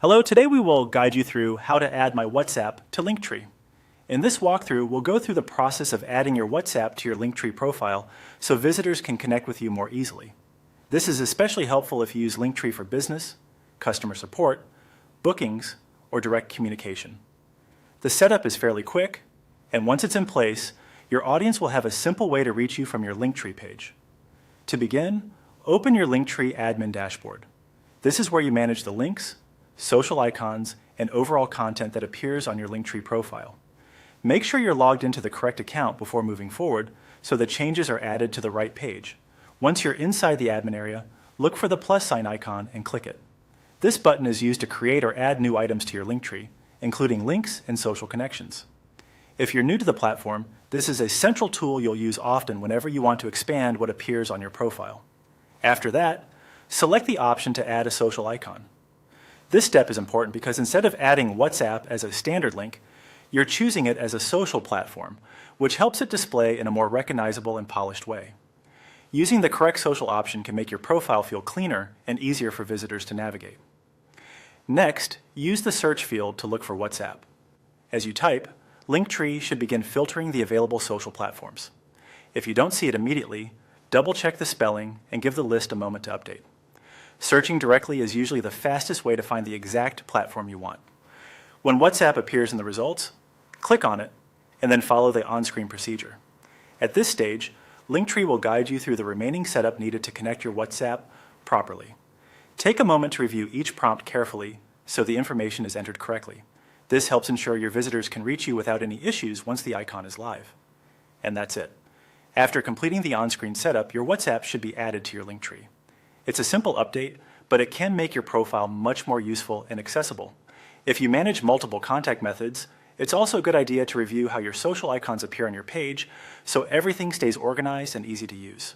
Hello, today we will guide you through how to add my WhatsApp to Linktree. In this walkthrough, we'll go through the process of adding your WhatsApp to your Linktree profile so visitors can connect with you more easily. This is especially helpful if you use Linktree for business, customer support, bookings, or direct communication. The setup is fairly quick, and once it's in place, your audience will have a simple way to reach you from your Linktree page. To begin, open your Linktree admin dashboard. This is where you manage the links, social icons, and overall content that appears on your Linktree profile. Make sure you're logged into the correct account before moving forward so the changes are added to the right page. Once you're inside the admin area, look for the plus sign icon and click it. This button is used to create or add new items to your Linktree, including links and social connections. If you're new to the platform, this is a central tool you'll use often whenever you want to expand what appears on your profile. After that, select the option to add a social icon. This step is important because instead of adding WhatsApp as a standard link, you're choosing it as a social platform, which helps it display in a more recognizable and polished way. Using the correct social option can make your profile feel cleaner and easier for visitors to navigate. Next, use the search field to look for WhatsApp. As you type, Linktree should begin filtering the available social platforms. If you don't see it immediately, double-check the spelling and give the list a moment to update. Searching directly is usually the fastest way to find the exact platform you want. When WhatsApp appears in the results, click on it and then follow the on-screen procedure. At this stage, Linktree will guide you through the remaining setup needed to connect your WhatsApp properly. Take a moment to review each prompt carefully so the information is entered correctly. This helps ensure your visitors can reach you without any issues once the icon is live. And that's it. After completing the on-screen setup, your WhatsApp should be added to your Linktree. It's a simple update, but it can make your profile much more useful and accessible. If you manage multiple contact methods, it's also a good idea to review how your social icons appear on your page so everything stays organized and easy to use.